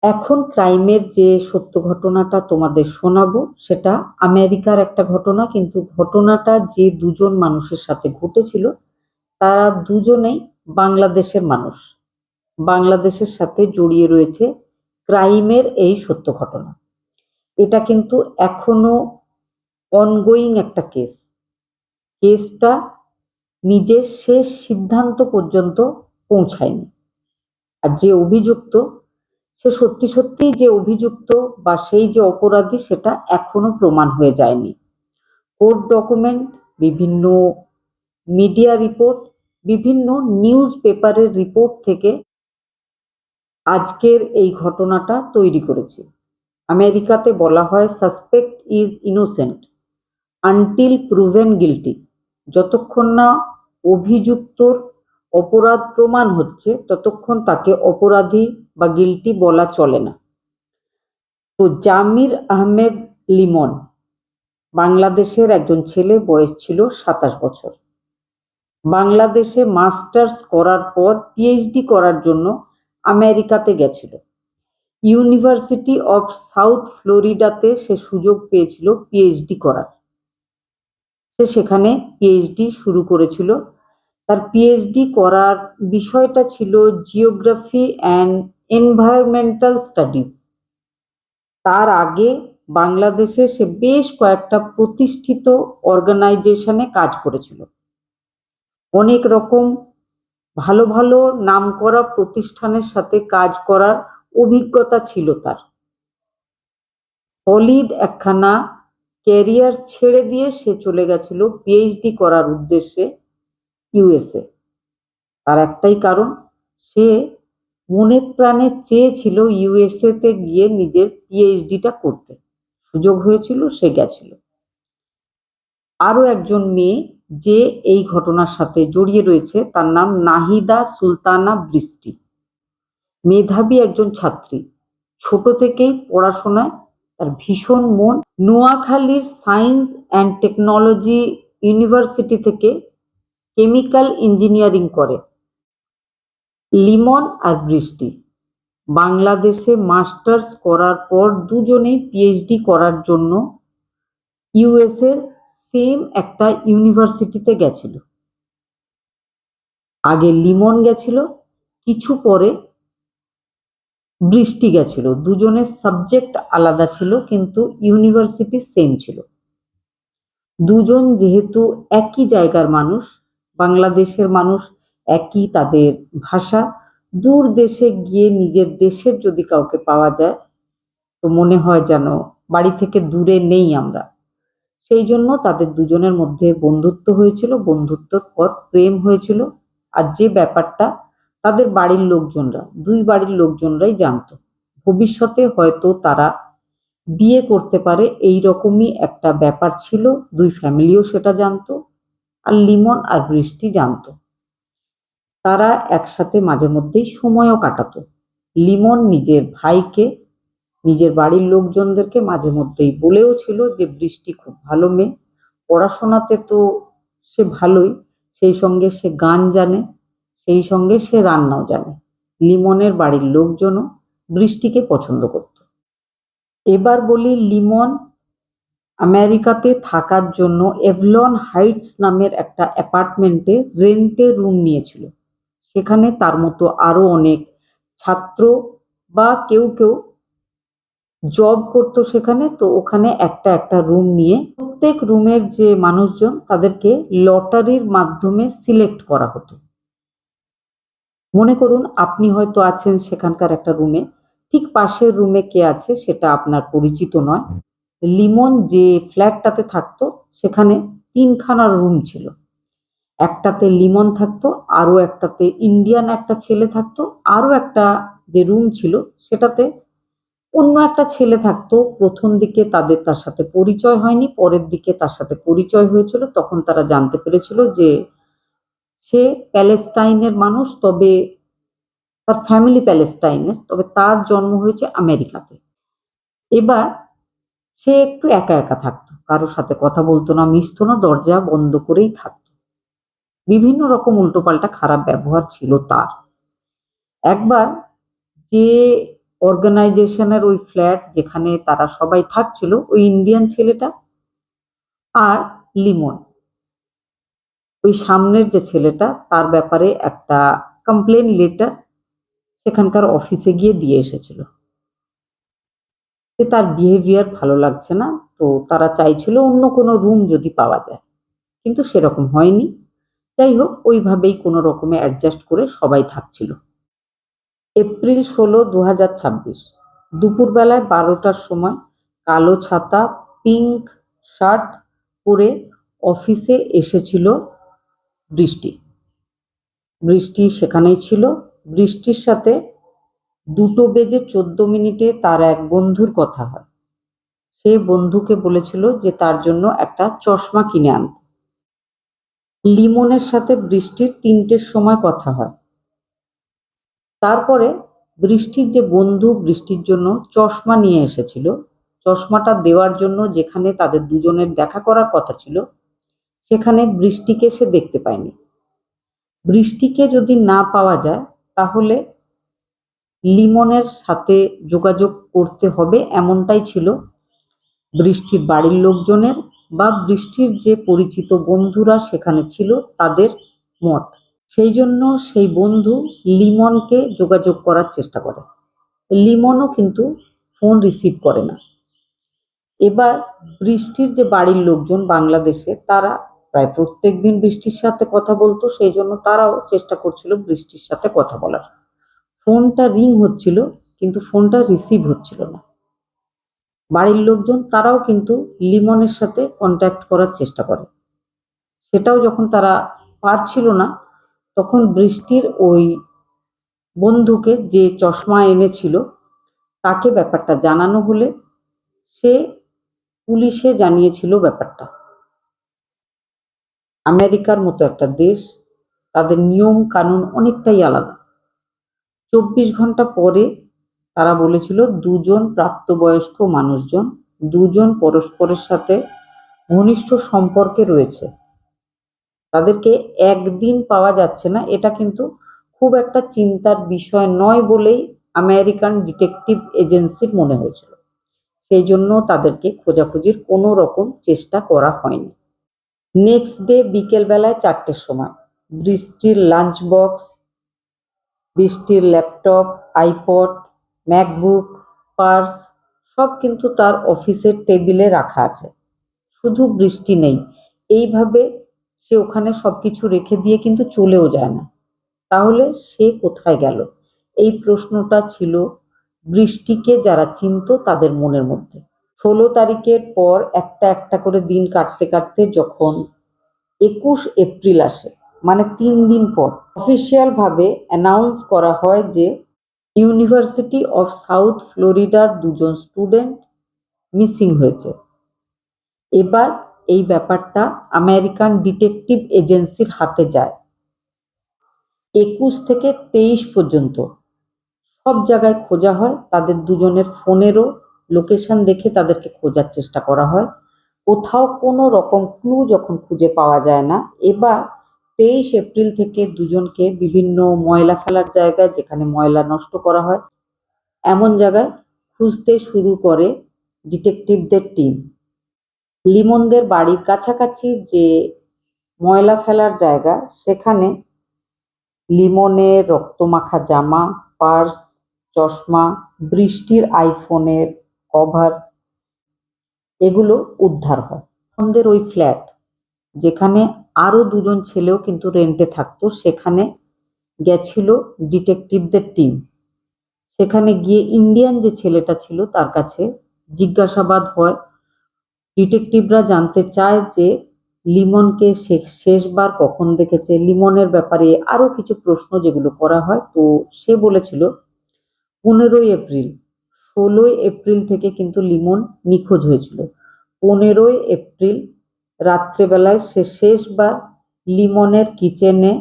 এখন ক্রাইমের যে সত্য ঘটনাটা তোমাদের শোনাবো সেটা আমেরিকার একটা ঘটনা, কিন্তু ঘটনাটা যে দুজন মানুষের সাথে ঘটেছিল তারা দুজনেই বাংলাদেশের মানুষ। বাংলাদেশের সাথে জড়িয়ে রয়েছে ক্রাইমের এই সত্য ঘটনা। এটা কিন্তু এখনো অনগোয়িং একটা কেসটা নিজের শেষ সিদ্ধান্ত পর্যন্ত পৌঁছায়নি। আর যে অভিযুক্ত, সে সত্যি সত্যিই যে অভিযুক্ত বা সেই যে অপরাধী সেটা এখনো প্রমাণ হয়ে যায়নি। কোর্ট ডকুমেন্ট, বিভিন্ন মিডিয়া রিপোর্ট, বিভিন্ন নিউজ পেপারের রিপোর্ট থেকে আজকের এই ঘটনাটা তৈরি করেছে। আমেরিকাতে বলা হয় suspect is innocent until proven guilty. যতক্ষণ না অভিযুক্তর অপরাধ প্রমাণ হচ্ছে ততক্ষণ তাকে অপরাধী বা গিলটি বলা চলে না। তো জামির আহমেদ লিমন বাংলাদেশের একজন ছেলে, বয়স ছিল 27 বছর। বাংলাদেশে মাস্টার্স করার পর পিএইচডি করার জন্য আমেরিকাতে গেছিল। ইউনিভার্সিটি অফ সাউথ ফ্লোরিডাতে সে সুযোগ পেয়েছিল পিএইচডি করার। সে সেখানে পিএইচডি শুরু করেছিল। তার পিএইচডি করার বিষয়টা ছিল জিওগ্রাফি অ্যান্ড এনভায়রনমেন্টাল স্টাডিজ। তার আগে বাংলাদেশে সে বেশ কয়েকটা প্রতিষ্ঠিত অর্গানাইজেশনে কাজ করেছিল। অনেক রকম ভালো ভালো নামকরা প্রতিষ্ঠানের সাথে কাজ করার অভিজ্ঞতা ছিল তার। সলিড একখানা ক্যারিয়ার ছেড়ে দিয়ে সে চলে গেছিল পিএইচডি করার উদ্দেশ্যে ইউএসএ। তার একটাই কারণ, সে মনে প্রাণে চেয়েছিল ইউএসএ তে গিয়ে নিজের পিএইচডিটা করতে। সুযোগ হয়েছিল, সে গেছিল। আরো একজন মেয়ে যে এই ঘটনার সাথে জড়িয়ে রয়েছে তার নাম নাহিদা সুলতানা বৃষ্টি। মেধাবী একজন ছাত্রী, ছোট থেকেই পড়াশোনায় তার ভীষণ মন। নোয়াখালীর সায়েন্স অ্যান্ড টেকনোলজি ইউনিভার্সিটি থেকে কেমিক্যাল ইঞ্জিনিয়ারিং করে। লিমন আর বৃষ্টি বাংলাদেশে মাস্টার্স করার পর দুজনেই পিএইচডি করার জন্য ইউএসএর সেম একটা ইউনিভার্সিটিতে গেছিল। আগে লিমন গেছিল, কিছু পরে বৃষ্টি গেছিল। দুজনের সাবজেক্ট আলাদা ছিল কিন্তু ইউনিভার্সিটি সেম ছিল। দুজন যেহেতু একই জায়গার মানুষ, বাংলাদেশের মানুষ, একই তাদের ভাষা, দূর দেশে গিয়ে নিজের দেশের যদি কাউকে পাওয়া যায় তো মনে হয় যেন বাড়ি থেকে দূরে নেই আমরা। সেই জন্য তাদের দুজনের মধ্যে বন্ধুত্ব হয়েছিল, বন্ধুত্বর পর প্রেম হয়েছিল। আর যে ব্যাপারটা তাদের বাড়ির লোকজনরা, দুই বাড়ির লোকজনরাই জানতো ভবিষ্যতে হয়তো তারা বিয়ে করতে পারে, এই রকমই একটা ব্যাপার ছিল। দুই ফ্যামিলিও সেটা জানতো, আর লিমন আর বৃষ্টি জানতো। তারা একসাথে মাঝে মধ্যেই সময়ও কাটাতো। লিমন নিজের ভাইকে, নিজের বাড়ির লোকজনদেরকে মাঝে মধ্যেই বলেও ছিল যে বৃষ্টি খুব ভালো মেয়ে, পড়াশোনাতে তো সে ভালোই, সেই সঙ্গে সে গান জানে, সেই সঙ্গে সে রান্নাও জানে। লিমনের বাড়ির লোকজনও বৃষ্টিকে পছন্দ করত। এবার বলি, লিমন আমেরিকাতে থাকার জন্য এভলন হাইটস নামের একটা অ্যাপার্টমেন্টে রেন্টে রুম নিয়েছিল। সেখানে তার মতো আরো অনেক ছাত্র বা কেউ কেউ জব করতো সেখানে। তো ওখানে একটা একটা রুম নিয়ে প্রত্যেক রুমের যে মানুষজন তাদেরকে লটারির মাধ্যমে সিলেক্ট করা হতো। মনে করুন আপনি হয়তো আছেন সেখানকার একটা রুমে, ঠিক পাশের রুমে কে আছে সেটা আপনার পরিচিত নয়। লিমন যে ফ্ল্যাটটাতে থাকতো সেখানে তিনখানা রুম ছিল। একটাতে লিমন থাকতো, আরো একটাতে ইন্ডিয়ান একটা ছেলে থাকতো, আরো একটা যে রুম ছিল সেটাতে অন্য একটা ছেলে থাকতো। প্রথম দিকে তার সাথে পরিচয় হয়নি, পরের দিকে তার সাথে পরিচয় হয়েছিল। তখন তারা জানতে পেরেছিল যে সে প্যালেস্টাইনের মানুষ, তবে তার ফ্যামিলি প্যালেস্টাইনের, তবে তার জন্ম হয়েছে আমেরিকাতে। এবার সে একটু একা একা থাকতো, কারোর সাথে কথা বলতো না, মিশতো না, দরজা বন্ধ করেই থাকতো। বিভিন্ন রকম উল্টোপাল্টা খারাপ ব্যবহার ছিল তার। একবার যে অর্গানাইজেশনের ওই ফ্ল্যাট যেখানে তারা সবাই থাকছিল, ওই ইন্ডিয়ান ছেলেটা আর লিমন, ওই সামনের যে ছেলেটা, তার ব্যাপারে একটা কমপ্লেন লেটার সেখানকার অফিসে গিয়ে দিয়ে এসেছিল যে তার বিহেভিয়ার ভালো লাগছে না, তো তারা চাইছিল অন্য কোনো রুম যদি পাওয়া যায়, কিন্তু সেরকম হয়নি। যাই হোক, ওইভাবেই কোনো রকমে অ্যাডজাস্ট করে সবাই থাকছিল। এপ্রিল 16, 2026 দুপুরবেলায় 12টার সময় কালো ছাতা, পিঙ্ক শার্ট পরে অফিসে এসেছিল বৃষ্টি। বৃষ্টি সেখানেই ছিল। বৃষ্টির সাথে 2:14 তার এক বন্ধুর কথা হয়। সে বন্ধুকে বলেছিল যে তার জন্য একটা চশমা কিনে আনতে। লিমনের সাথে বৃষ্টির 3টের সময় কথা হয়। তারপরে বৃষ্টির যে বন্ধু বৃষ্টির জন্য চশমা নিয়ে এসেছিল, চশমাটা দেওয়ার জন্য যেখানে তাদের দুজনের দেখা করার কথা ছিল, সেখানে বৃষ্টিকে সে দেখতে পায়নি। বৃষ্টিকে যদি না পাওয়া যায় তাহলে লিমনের সাথে যোগাযোগ করতে হবে, এমনটাই ছিল বৃষ্টির বাড়ির লোকজনের বা বৃষ্টির যে পরিচিত বন্ধুরা সেখানে ছিল তাদের মত। সেই জন্য সেই বন্ধু লিমনকে যোগাযোগ করার চেষ্টা করে। লিমনও কিন্তু ফোন রিসিভ করে না। এবার বৃষ্টির যে বাড়ির লোকজন বাংলাদেশে, তারা প্রায় প্রত্যেকদিন বৃষ্টির সাথে কথা বলতো, সেই জন্য তারাও চেষ্টা করছিল বৃষ্টির সাথে কথা বলার। ফোনটা রিং হচ্ছিল কিন্তু ফোনটা রিসিভ হচ্ছিল না। বাড়ির লোকজন তারাও কিন্তু লিমনের সাথে কন্ট্যাক্ট করার চেষ্টা করে। সেটাও যখন তারা পারছিল না, তখন বৃষ্টির ওই বন্ধুকে, যে চশমা এনেছিল, তাকে ব্যাপারটা জানানো হলে সে পুলিশে জানিয়েছিল ব্যাপারটা। আমেরিকার মতো একটা দেশ, তাদের নিয়ম কানুন অনেকটাই আলাদা। 24 ঘন্টা পরে তারা বলেছিল দুজন প্রাপ্তবয়স্ক মানুষজন, দুজন পরস্পরের সাথে ঘনিষ্ঠ সম্পর্কে রয়েছে, তাদেরকে একদিন পাওয়া যাচ্ছে না, এটা কিন্তু খুব একটা চিন্তার বিষয় নয় বলেই আমেরিকান ডিটেকটিভ এজেন্সির মনে হয়েছিল। সেই জন্য তাদেরকে খোঁজাখুঁজির কোনো রকম চেষ্টা করা হয়নি। নেক্সট ডে বিকেল বেলায় 4টের সময় বৃষ্টির লাঞ্চ বক্স, বৃষ্টির ল্যাপটপ, আইপড, ম্যাকবুক, পার্স সব কিন্তু তার অফিসের টেবিলে রাখা আছে। শুধু বৃষ্টি নেই। এইভাবে সে ওখানে সবকিছু রেখে দিয়ে কিন্তু চলেও যায় না। তাহলে সে কোথায় গেল? এই প্রশ্নটা ছিল বৃষ্টিকে যারা চিনত তাদের মনের মধ্যে। 16 তারিখের পর একটা একটা করে দিন কাটতে কাটতে যখন 21 এপ্রিল আসে, মানে 3 দিন পর অফিসিয়াল ভাবে অ্যানাউন্স করা হয় যে ইউনিভার্সিটি অফ সাউথ ফ্লোরিডার দুজন স্টুডেন্ট মিসিং হয়েছে। এবার এই ব্যাপারটা আমেরিকান ডিটেকটিভ এজেন্সির হাতে যায়। 21 থেকে 23 পর্যন্ত সব জায়গায় খোঁজা হয়, তাদের দুজনের ফোনেরও লোকেশন দেখে তাদেরকে খোঁজার চেষ্টা করা হয়। কোথাও কোনো রকম ক্লু যখন খুঁজে পাওয়া যায় না, এবার 23 এপ্রিল থেকে দুজনকে বিভিন্ন ময়লা ফেলার জায়গায়, যেখানে ময়লা নষ্ট করা হয়, এমন জায়গায় খুঁজতে শুরু করে ডিটেকটিভদের টিম। লিমনদের বাড়ির কাছাকাছি যে ময়লা ফেলার জায়গা, সেখানে লিমনের রক্তমাখা জামা, পার্স, চশমা, বৃষ্টির আইফোনের কভার, এগুলো উদ্ধার হয়। লিমনদের ওই ফ্ল্যাট, যেখানে আরো দুজন ছেলেও কিন্তু রেন্টে থাকতো, সেখানে গেছিল ডিটেকটিভদের টিম। সেখানে গিয়ে ইন্ডিয়ান যে ছেলেটা ছিল তার কাছে জিজ্ঞাসাবাদ হয়। ডিটেকটিভরা জানতে চায় যে লিমনকে শেষবার কখন দেখেছে, লিমনের ব্যাপারে আরো কিছু প্রশ্ন যেগুলো করা হয়। তো সে বলেছিল 15 এপ্রিল, 16 এপ্রিল থেকে কিন্তু লিমন নিখোঁজ হয়েছিল। 15 এপ্রিল রাত্রেবেলায় সে শেষবার লিমনের কিচেনে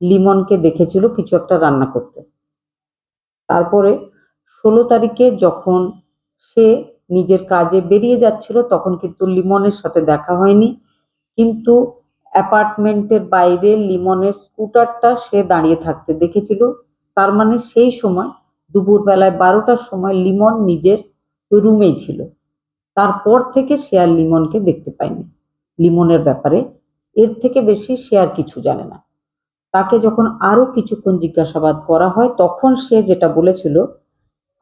লিমনকে দেখেছিল কিছু একটা রান্না করতে। তারপরে 16 তারিখে যখন সে নিজের কাজে বেরিয়ে যাচ্ছিল, তখন কিন্তু লিমনের সাথে দেখা হয়নি, কিন্তু অ্যাপার্টমেন্টের বাইরে লিমনের স্কুটারটা সে দাঁড়িয়ে থাকতে দেখেছিল। তার মানে সেই সময় দুপুরবেলায় 12টার সময় লিমন নিজের রুমেই ছিল। তারপর থেকে সে আর লিমনকে দেখতে পায়নি। লিমনের ব্যাপারে এর থেকে বেশি সে আর কিছু জানে না। তাকে যখন আরো কিছুক্ষণ জিজ্ঞাসাবাদ করা হয় তখন সে যেটা বলেছিল,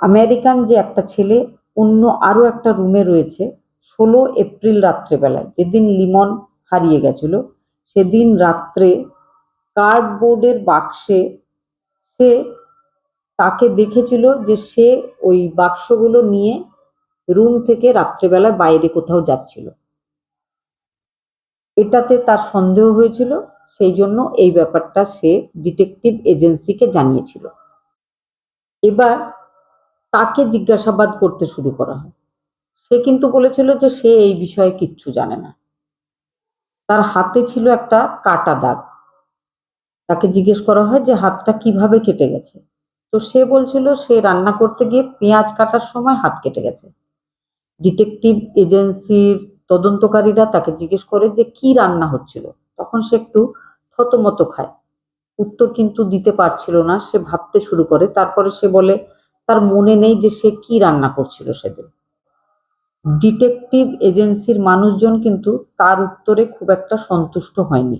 আমেরিকান যে একটা ছেলে অন্য আরো একটা রুমে রয়েছে 16 এপ্রিল রাত্রেবেলায়, যেদিন লিমন হারিয়ে গেছিল সেদিন রাত্রে কার্ডবোর্ডের বাক্সে সে তাকে দেখেছিল যে সে ওই বাক্সগুলো নিয়ে রুম থেকে রাত্রেবেলায় বাইরে কোথাও যাচ্ছিল। এটাতে তার সন্দেহ হয়েছিল, সেই জন্য এই ব্যাপারটা সে ডিটেকটিভ এজেন্সিকে জানিয়েছিল। এবার তাকে জিজ্ঞাসাবাদ করতে শুরু করা হয়। সে কিন্তু বলেছিল যে সে এই বিষয়ে কিচ্ছু জানে না। তার হাতে ছিল একটা কাটা দাগ। তাকে জিজ্ঞেস করা হয় যে হাতটা কিভাবে কেটে গেছে, তো সে বলছিল সে রান্না করতে গিয়ে পেঁয়াজ কাটার সময় হাত কেটে গেছে। ডিটেকটিভ এজেন্সির তদন্তকারীরা তাকে জিজ্ঞেস করে যে কি রান্না হচ্ছিল, তখন সে একটু থতমত খায়, উত্তর কিন্তু দিতে পারছিল না। সে ভাবতে শুরু করে, তারপরে সে বলে তার মনে নেই যে সে কি রান্না করছিল সেদিন। ডিটেকটিভ এজেন্সির মানুষজন কিন্তু তার উত্তরে খুব একটা সন্তুষ্ট হয়নি।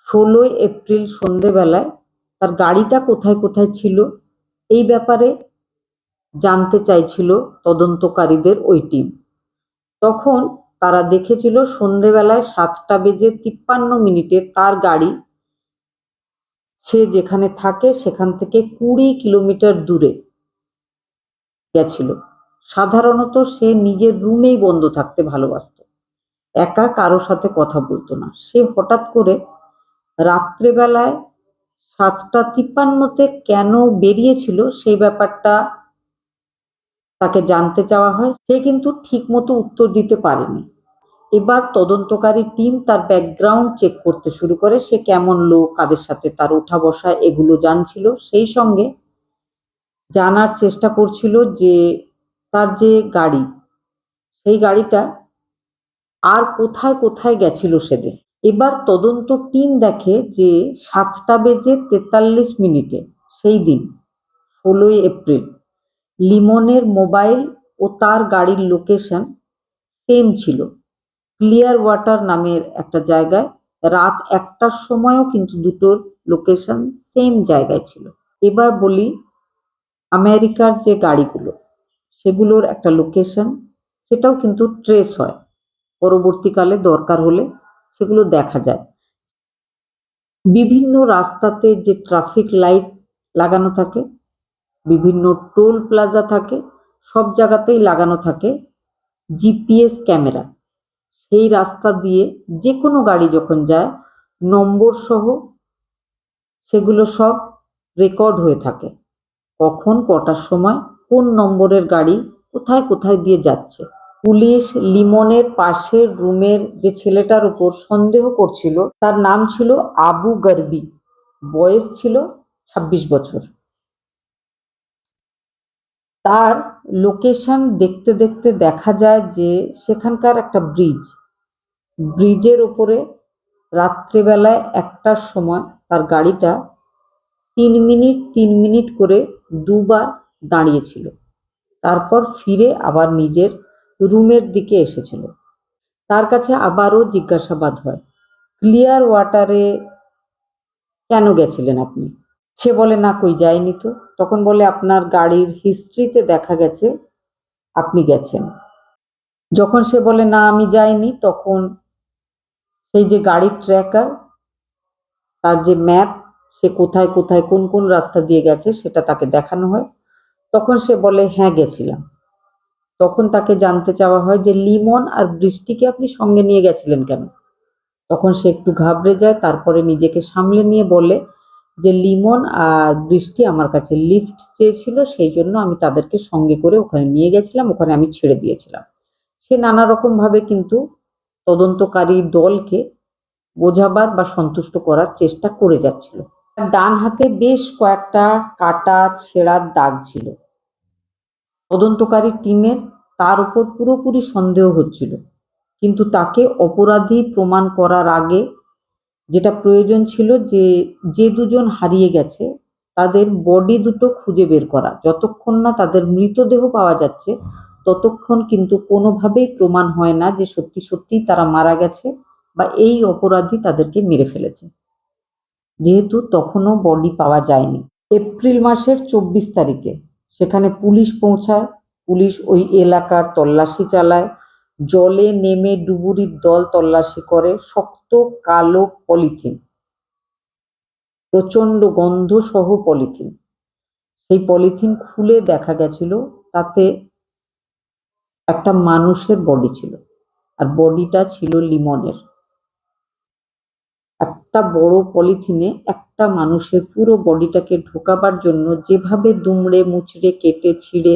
16 এপ্রিল সন্ধেবেলায় তার গাড়িটা কোথায় কোথায় ছিল এই ব্যাপারে জানতে চাইছিল তদন্তকারীদের ওই টিম। তখন তারা দেখেছিল সন্ধেবেলায় 7টা বেজে 53 মিনিটে তার গাড়ি সে যেখানে থাকে সেখান থেকে 20 কিলোমিটার দূরে গেছিল। সাধারণত সে নিজের রুমেই বন্ধ থাকতে ভালোবাসতো, একা কারো সাথে কথা বলতো না। সে হঠাৎ করে রাত্রেবেলায় 7টা 53তে কেন বেরিয়েছিল সেই ব্যাপারটা তাকে জানতে চাওয়া হয়। সে কিন্তু ঠিক মতো উত্তর দিতে পারেনি। এবার তদন্তকারী টিম তার ব্যাকগ্রাউন্ড চেক করতে শুরু করে, সে কেমন লোক, কাদের সাথে তার ওঠা বসা এগুলো জানছিল। সেই সঙ্গে জানার চেষ্টা করছিল যে তার যে গাড়ি, সেই গাড়িটা আর কোথায় কোথায় গেছিল সেদিন। এবার তদন্ত টিম দেখে যে 7টা বেজে 43 মিনিটে সেই দিন 16 এপ্রিল লিমনের মোবাইল ও তার গাড়ির লোকেশন সেম ছিল। ক্লিয়ার ওয়াটার নামের একটা জায়গায় রাত 1টার সময়ও কিন্তু দুটোর লোকেশন সেম জায়গায় ছিল। এবার বলি, আমেরিকার যে গাড়িগুলো সেগুলোর একটা লোকেশন, সেটাও কিন্তু ট্রেস হয়, পরবর্তীকালে দরকার হলে সেগুলো দেখা যায়। বিভিন্ন রাস্তাতে যে ট্রাফিক লাইট লাগানো থাকে, বিভিন্ন টোল প্লাজা থাকে, সব জায়গাতেই লাগানো থাকে জিপিএস ক্যামেরা। সেই রাস্তা দিয়ে যে কোনো গাড়ি যখন যায় নম্বর সহ সেগুলো সব রেকর্ড হয়ে থাকে, কখন কটার সময় কোন নম্বরের গাড়ি কোথায় কোথায় দিয়ে যাচ্ছে। পুলিশ লিমনের পাশের রুমের যে ছেলেটার উপর সন্দেহ করছিল তার নাম ছিল আবু গারবি, বয়স ছিল 26 বছর। তার লোকেশন দেখতে দেখতে দেখা যায় যে সেখানকার একটা ব্রিজের ওপরে রাত্রেবেলায় 1টার সময় তার গাড়িটা 3 মিনিট 3 মিনিট করে দুবার দাঁড়িয়েছিল, তারপর ফিরে আবার নিজের রুমের দিকে এসেছিল। তার কাছে আবারও জিজ্ঞাসাবাদ হয়, ক্লিয়ার ওয়াটারে কেন গেছিলেন আপনি? সে বলে না, কই যায়নি তো। তখন বলে আপনার গাড়ির হিস্ট্রিতে দেখা গেছে আপনি গেছেন। যখন সে বলে না আমি যাইনি, তখন সেই যে গাড়ির ট্র্যাকার, তার যে ম্যাপ, সে কোথায় কোথায় কোন কোন রাস্তা দিয়ে গেছে সেটা তাকে দেখানো হয়। তখন সে বলে হ্যাঁ গেছিলাম। তখন তাকে জানতে চাওয়া হয় যে লিমন আর বৃষ্টিকে আপনি সঙ্গে নিয়ে গেছিলেন কেন? তখন সে একটু ঘাবড়ে যায়, তারপরে নিজেকে সামলে নিয়ে বলে যে লিমন আর বৃষ্টি আমার কাছে লিফট চেয়েছিল, সেই জন্য আমি তাদেরকে সঙ্গে করে ওখানে নিয়ে গেছিলাম, ওখানে আমি ছেড়ে দিয়েছিলাম। সে নানা রকম ভাবে কিন্তু তদন্তকারী দলকে বোঝাবার বা সন্তুষ্ট করার চেষ্টা করে যাচ্ছিল। ডান হাতে বেশ কয়েকটা কাটা ছেঁড়ার দাগ ছিল। তদন্তকারী টিমের তার উপর পুরোপুরি সন্দেহ হচ্ছিল, কিন্তু তাকে অপরাধী প্রমাণ করার আগে যেটা প্রয়োজন ছিল যে যে দুজন হারিয়ে গেছে তাদের বডি দুটো খুঁজে বের করা। যতক্ষণ না তাদের মৃতদেহ পাওয়া যাচ্ছে ততক্ষণ কিন্তু কোনোভাবেই প্রমাণ হয় না যে সত্যি সত্যিই তারা মারা গেছে বা এই অপরাধী তাদেরকে মেরে ফেলেছে, যেহেতু তখনও বডি পাওয়া যায়নি। এপ্রিল মাসের 24 তারিখে সেখানে পুলিশ পৌঁছায়। পুলিশ ওই এলাকার তল্লাশি চালায়। জলে নেমে ডুবুরির দল তল্লাশি করে। শক্ত কালো পলিথিন, প্রচণ্ড গন্ধসহ পলিথিন। সেই পলিথিন খুলে দেখা গেছিল তাতে একটা মানুষের বডি ছিল, আর বডিটা ছিল লিমনের। একটা বড় পলিথিনে একটা মানুষের পুরো বডিটাকে ঢোকাবার জন্য যেভাবে দুমড়ে মুচড়ে কেটে ছিঁড়ে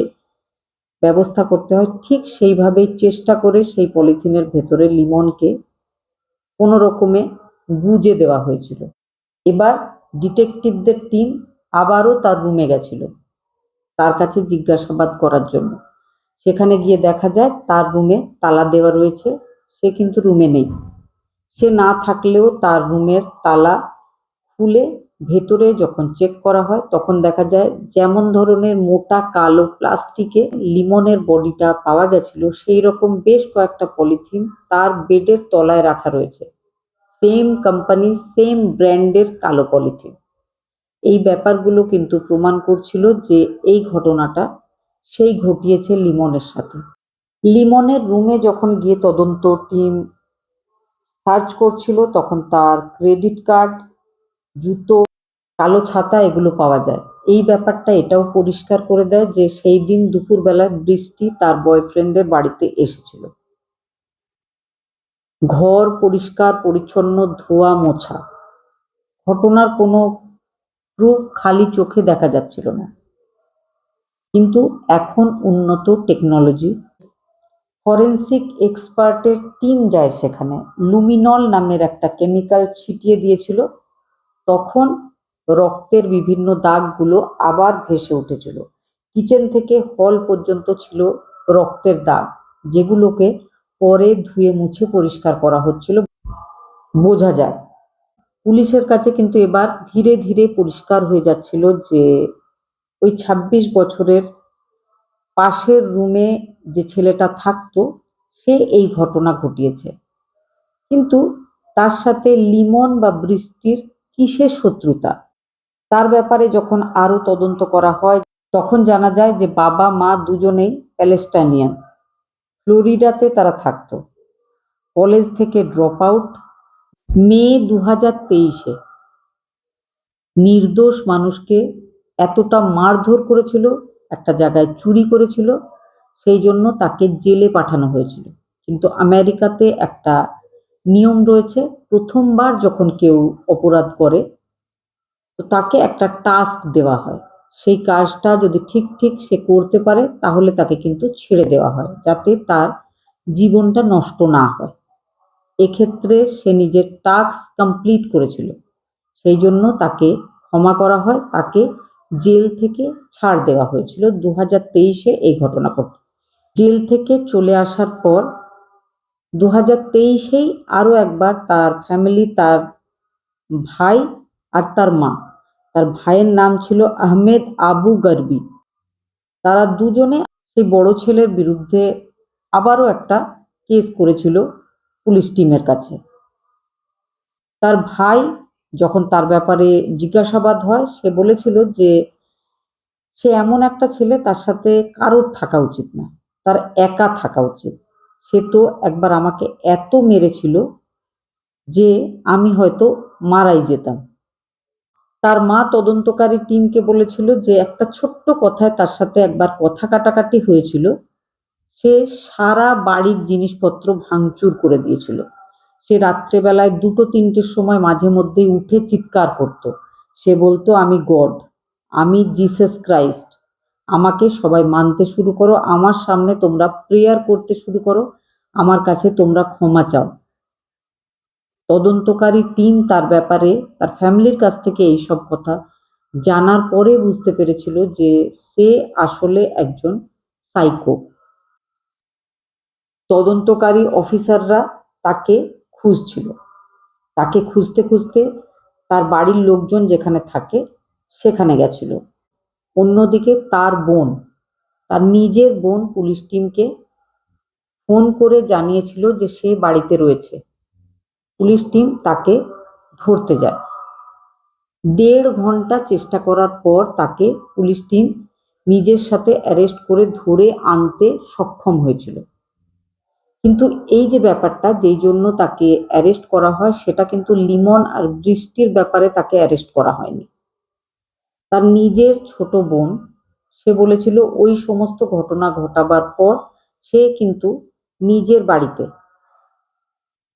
ব্যবস্থা করতে হয়, ঠিক সেইভাবেই চেষ্টা করে সেই পলিথিনের ভেতরে লিমনকে কোনো রকমে গুজে দেওয়া হয়েছিল। এবার ডিটেকটিভদের টিম আবারও তার রুমে গেছিল তার কাছে জিজ্ঞাসাবাদ করার জন্য। সেখানে গিয়ে দেখা যায় তার রুমে তালা দেওয়া রয়েছে, সে কিন্তু রুমে নেই। সে না থাকলেও তার রুমের তালা খুলে ভেতরে যখন চেক করা হয় তখন দেখা যায় যেমন ধরনের মোটা কালো প্লাস্টিকে লিমনের বডিটা পাওয়া গেছিল সেই রকম বেশ কয়েকটা পলিথিন তার বেডের তলায় রাখা রয়েছে। সেম কোম্পানি, সেম ব্র্যান্ডের কালো পলিথিন। এই ব্যাপারগুলো কিন্তু প্রমাণ করছিল যে এই ঘটনাটা সেই ঘটিয়েছে লিমনের সাথে। লিমনের রুমে যখন গিয়ে তদন্ত টিম সার্চ করছিল তখন তার ক্রেডিট কার্ড, জুতো, কালো ছাতা এগুলো পাওয়া যায়। এই ব্যাপারটা এটাও পরিষ্কার করে দেয় যে সেই দিন দুপুরবেলায় বৃষ্টি তার বয়ফ্রেন্ডের বাড়িতে এসেছিল। ঘর পরিষ্কার পরিচ্ছন্ন, ধোয়া মোছা। ঘটনার কোনো প্রুফ খালি চোখে দেখা যাচ্ছিল না। কিন্তু এখন উন্নত টেকনোলজি, ফরেন্সিক এক্সপার্টের টিম যায় সেখানে। লুমিনল নামের একটা কেমিক্যাল ছিটিয়ে দিয়েছিল। তখন রক্তের বিভিন্ন দাগগুলো আবার ভেসে উঠেছিল। কিচেন থেকে হল পর্যন্ত ছিল রক্তের দাগ, যেগুলোকে পরে ধুয়ে মুছে পরিষ্কার করা হচ্ছিল। বোঝা যায় পুলিশের কাছে কিন্তু এবার ধীরে ধীরে পরিষ্কার হয়ে যাচ্ছিল যে ওই 26 বছরের পাশের রুমে যে ছেলেটা থাকতো সে এই ঘটনা ঘটিয়েছে। কিন্তু তার সাথে লিমন বা বৃষ্টির কিসের শত্রুতা, তার ব্যাপারে যখন আরো তদন্ত করা হয় তখন জানা যায় যে বাবা মা দুজনেই প্যালেস্টাইনিয়ান। ফ্লোরিডাতে তারা থাকতো। কলেজ থেকে ড্রপ আউট। মে 2023-এ নির্দোষ মানুষকে এতটা মারধর করেছিল, একটা জায়গায় চুরি করেছিল, সেই জন্য তাকে জেলে পাঠানো হয়েছিল। কিন্তু আমেরিকাতে একটা নিয়ম রয়েছে, প্রথমবার যখন কেউ অপরাধ করে তো তাকে একটা টাস্ক দেওয়া হয়। সেই কাজটা যদি ঠিক ঠিক সে করতে পারে তাহলে তাকে কিন্তু ছেড়ে দেওয়া হয়, যাতে তার জীবনটা নষ্ট না হয়। এক্ষেত্রে সে নিজের টাস্ক কমপ্লিট করেছিল, সেই জন্য তাকে ক্ষমা করা হয়, তাকে জেল থেকে ছাড় দেওয়া হয়েছিল। 2023-এ এই ঘটনা ঘটে। জেল থেকে চলে আসার পর 2023-এই আরো একবার তার ফ্যামিলি, তার ভাই আর তার মা, তার ভাইয়ের নাম ছিল আহমেদ আবু গর্বি, তারা দুজনে সেই বড় ছেলের বিরুদ্ধে আবারও একটা কেস করেছিল পুলিশ টিমের কাছে। তার ভাই যখন তার ব্যাপারে জিজ্ঞাসাবাদ হয় সে বলেছিল যে সে এমন একটা ছেলে, তার সাথে কারোর থাকা উচিত না, তার একা থাকা উচিত। সে তো একবার আমাকে এত মেরেছিল যে আমি হয়তো মারাই যেতাম। তার মা তদন্তকারী টিমকে বলেছিল যে একটা ছোট্ট কথায় তার সাথে একবার কথা কাটাকাটি হয়েছিল, সে সারা বাড়ির জিনিসপত্র ভাঙচুর করে দিয়েছিল। সে রাত্রেবেলায় 2-3টের সময় মাঝে মধ্যেই উঠে চিৎকার করত। সে বলতো আমি গড, আমি জিসাস ক্রাইস্ট, আমাকে সবাই মানতে শুরু করো, আমার সামনে তোমরা প্রেয়ার করতে শুরু করো, আমার কাছে তোমরা ক্ষমা চাও। তদন্তকারী টিম তার ব্যাপারে তার ফ্যামিলির কাছ থেকে এইসব কথা জানার পরে বুঝতে পেরেছিল যে সে আসলে একজন সাইকো। তদন্তকারী অফিসাররা তাকে খুঁজছিল। তাকে খুঁজতে খুঁজতে তার বাড়ির লোকজন যেখানে থাকে সেখানে গেছিল। অন্যদিকে তার বোন, তার নিজের বোন পুলিশ টিমকে ফোন করে জানিয়েছিল যে সে বাড়িতে রয়েছে। পুলিশ টিম তাকে ধরতে যায়। 1.5 ঘন্টা চেষ্টা করার পর তাকে পুলিশ টিম নিজের সাথে অ্যারেস্ট করে ধরে আনতে সক্ষম হয়েছিল। কিন্তু এই যে ব্যাপারটা যেই জন্য তাকে অ্যারেস্ট করা হয় সেটা কিন্তু লিমন আর বৃষ্টির ব্যাপারে তাকে অ্যারেস্ট করা হয়নি। তার নিজের ছোট বোন, সে বলেছিল ওই সমস্ত ঘটনা ঘটাবার পর সে কিন্তু নিজের বাড়িতে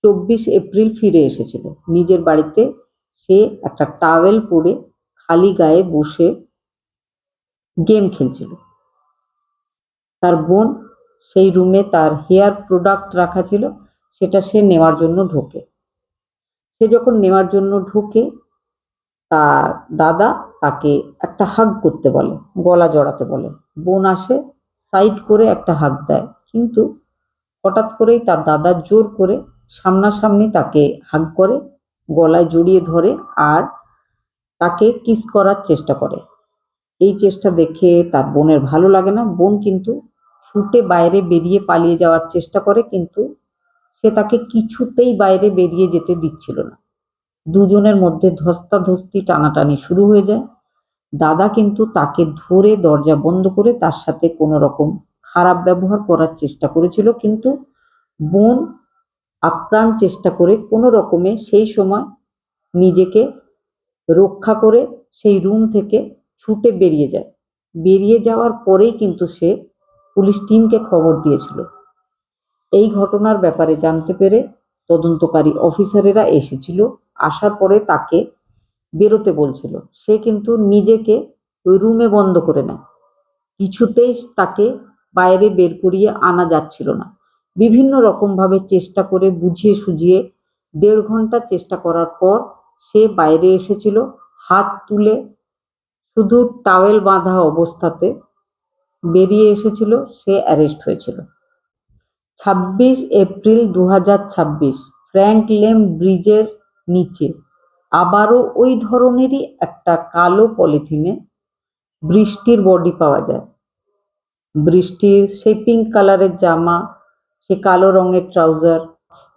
24 এপ্রিল ফিরে এসেছিল। নিজের বাড়িতে সে একটা টাওয়েল পরে খালি গায়ে বসে গেম খেলছিল। তার বোন সেই রুমে তার হেয়ার প্রোডাক্ট রাখা ছিল, সেটা সে নেওয়ার জন্য ঢোকে। সে যখন নেওয়ার জন্য ঢোকে, তার দাদা তাকে একটা হাগ করতে বলে, গলা জড়াতে বলে। বোন আসে, সাইড করে একটা হাগ দেয়, কিন্তু হঠাৎ করেই তার দাদা জোর করে সামনাসামনি তাকে হাগ করে, গলায় জড়িয়ে ধরে আর তাকে কিস করার চেষ্টা করে। এই চেষ্টা দেখে তার বোনের ভালো লাগে না। বোন কিন্তু ছুটে বাইরে বেরিয়ে পালিয়ে যাওয়ার চেষ্টা করে, কিন্তু সে তাকে কিছুতেই বাইরে বেরিয়ে যেতে দিচ্ছিল না। দুজনের মধ্যে ধস্তাধস্তি টানাটানি শুরু হয়ে যায়। দাদা কিন্তু তাকে ধরে দরজা বন্ধ করে তার সাথে কোনো রকম খারাপ ব্যবহার করার চেষ্টা করেছিল, কিন্তু বোন আপ্রাণ চেষ্টা করে কোনো রকমে সেই সময় নিজেকে রক্ষা করে সেই রুম থেকে ছুটে বেরিয়ে যায়। বেরিয়ে যাওয়ার পরেই কিন্তু সে পুলিশ টিমকে খবর দিয়েছিল। এই ঘটনার ব্যাপারে জানতে পেরে তদন্তকারী অফিসারেরা এসেছিল। আসার পরে তাকে বেরোতে বলছিল, সে কিন্তু নিজেকে ওই রুমে বন্ধ করে নেয়। কিছুতেই তাকে বাইরে বের করিয়ে আনা যাচ্ছিল না। বিভিন্ন রকমভাবে চেষ্টা করে বুঝিয়ে সুঝিয়ে 1.5 ঘন্টা চেষ্টা করার পর সে বাইরে এসেছিল। হাত তুলে শুধু টাওয়েল বাঁধা অবস্থাতে বেরিয়ে এসেছিল। সে অ্যারেস্ট হয়েছিল। 26 এপ্রিল 2026 ফ্র্যাঙ্কলেম ব্রিজের নিচে আবারও ওই ধরনেরই একটা কালো পলিথিনে বৃষ্টির বডি পাওয়া যায়। বৃষ্টির সেই পিঙ্ক কালারের জামা, সে কালো রঙের ট্রাউজার,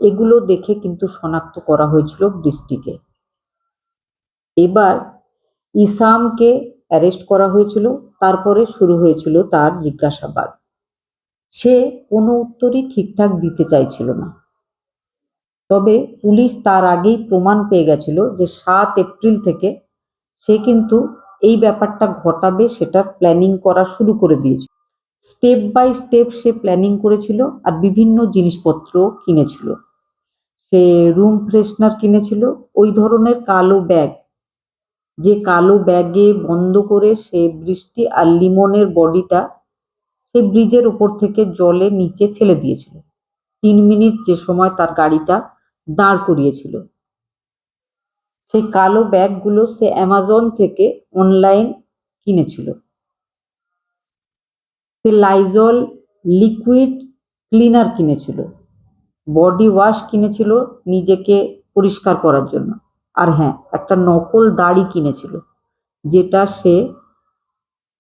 এগুলো দেখে কিন্তু শনাক্ত করা হয়েছিল বৃষ্টিকে। এবার ইসামকে অ্যারেস্ট করা হয়েছিল। তারপরে শুরু হয়েছিল তার জিজ্ঞাসাবাদ। সে কোনো উত্তরই ঠিকঠাক দিতে চাইছিল না। তবে পুলিশ তার আগেই প্রমাণ পেয়ে গেছিল যে 7 এপ্রিল থেকে সে কিন্তু এই ব্যাপারটা ঘটাবে সেটার প্ল্যানিং করা শুরু করে দিয়েছিল। স্টেপ বাই স্টেপ সে প্ল্যানিং করেছিল আর বিভিন্ন জিনিসপত্র কিনেছিল। সে রুম ফ্রেশনার কিনেছিল, ওই ধরনের কালো ব্যাগ, যে কালো ব্যাগে বন্ধ করে সে বৃষ্টি আর লিমনের বডিটা সেই ব্রিজের উপর থেকে জলে নিচে ফেলে দিয়েছিল। 3 মিনিট যে সময় তার গাড়িটা দাঁড় করিয়েছিল। সেই কালো ব্যাগগুলো সে অ্যামাজন থেকে অনলাইন কিনেছিল। সে লাইজল লিকুইড ক্লিনার কিনেছিল, বডি ওয়াশ কিনেছিল নিজেকে পরিষ্কার করার জন্য। আর হ্যাঁ, একটা নকল দাড়ি কিনেছিল, যেটা সে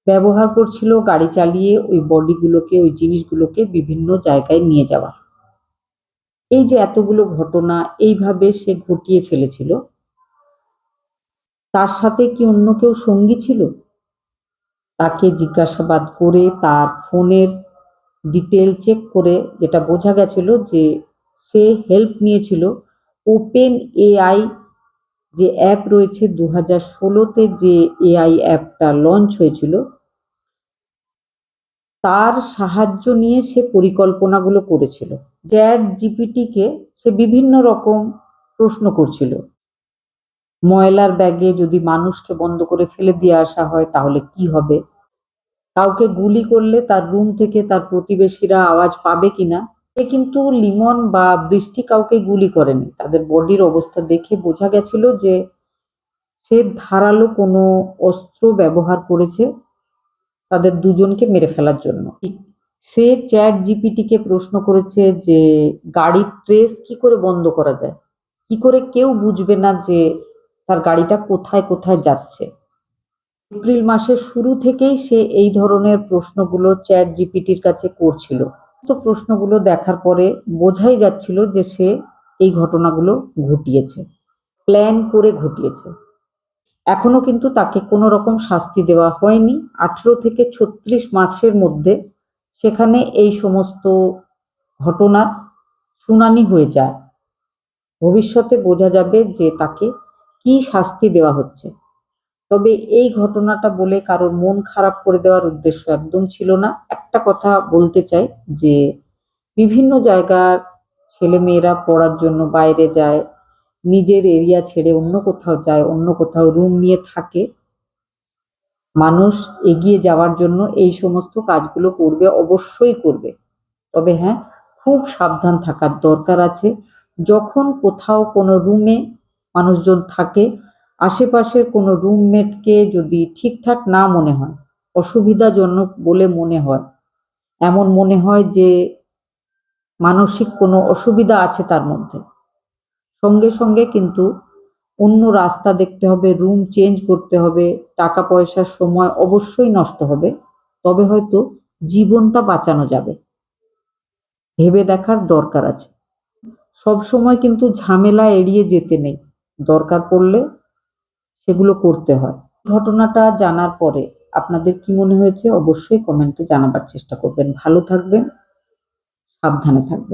ব্যবহার করছিল গাড়ি চালিয়ে ওই বডিগুলোকে, ওই জিনিসগুলোকে বিভিন্ন জায়গায় নিয়ে যাওয়া। এই যে এতগুলো ঘটনা এইভাবে সে ঘটিয়ে ফেলেছিল, তার সাথে কি অন্য কেউ সঙ্গী ছিল? তাকে জিজ্ঞাসাবাদ করে তার ফোনের ডিটেল চেক করে যেটা বোঝা গেছিল যে সে হেল্প নিয়েছিল ওপেন এআই যে অ্যাপ রয়েছে, 2016-তে যে এআই অ্যাপটা লঞ্চ হয়েছিল, তার সাহায্য নিয়ে সে পরিকল্পনাগুলো করেছিল। চ্যাট জিপিটিকে সে বিভিন্ন রকম প্রশ্ন করছিল। ময়লার ব্যাগে যদি মানুষকে বন্ধ করে ফেলে দিয়ে আসা হয় তাহলে কি হবে? কাউকে গুলি করলে তার রুম থেকে তার প্রতিবেশীরা আওয়াজ পাবে কিনা? সে কিন্তু লিমন বা বৃষ্টি কাউকে গুলি করেনি। তাদের বডির অবস্থা দেখে বোঝা গেছিল যে সে ধারালো কোনো অস্ত্র ব্যবহার করেছে তাদের দুজনকে মেরে ফেলার জন্য। সে চ্যাট জিপিটিকে প্রশ্ন করেছে যে গাড়ির ট্রেস কি করে বন্ধ করা যায়, কি করে কেউ বুঝবে না যে তার গাড়িটা কোথায় কোথায় যাচ্ছে। এপ্রিল মাসের শুরু থেকেই সে এই ধরনের প্রশ্নগুলো চ্যাট জিপিটির কাছে করছিল। তো প্রশ্নগুলো দেখার পরে বোঝাই যাচ্ছিল যে সে এই ঘটনাগুলো ঘটিয়েছে, প্ল্যান করে ঘটিয়েছে। এখনো কিন্তু তাকে কোনো রকম শাস্তি দেওয়া হয়নি। 18 থেকে 36 মাসের মধ্যে সেখানে এই সমস্ত ঘটনার শুনানি হয়ে যায়। ভবিষ্যতে বোঝা যাবে যে তাকে কি শাস্তি দেওয়া হচ্ছে। তবে এই ঘটনাটা বলে কারোর মন খারাপ করে দেওয়ার উদ্দেশ্য একদম ছিল না। একটা কথা বলতে চাই যে বিভিন্ন জায়গার ছেলেমেয়েরা পড়ার জন্য বাইরে যায়, নিজের এরিয়া ছেড়ে অন্য কোথাও যায়, অন্য কোথাও রুম নিয়ে থাকে। মানুষ এগিয়ে যাওয়ার জন্য এই সমস্ত কাজগুলো করবে, অবশ্যই করবে। তবে হ্যাঁ, খুব সাবধান থাকার দরকার আছে। যখন কোথাও কোনো রুমে মানুষজন থাকে, আশেপাশের কোনো রুমমেটকে যদি ঠিকঠাক না মনে হয়, অসুবিধাজনক বলে মনে হয়, এমন মনে হয় যে মানসিক কোনো অসুবিধা আছে তার মধ্যে, সঙ্গে সঙ্গে কিন্তু অন্য রাস্তা দেখতে হবে, রুম চেঞ্জ করতে হবে, টাকা পয়সার সময় অবশ্যই নষ্ট হবে। তবে হয়তো জীবনটা বাঁচানো যাবে। ভেবে দেখার দরকার আছে। সব সময় কিন্তু ঝামেলা এড়িয়ে যেতে নেই, দরকার পড়লে সেগুলো করতে হয়। ঘটনাটা জানার পরে আপনাদের কি মনে হয়েছে অবশ্যই কমেন্টে জানাবার চেষ্টা করবেন। ভালো থাকবেন, সাবধানে থাকবেন।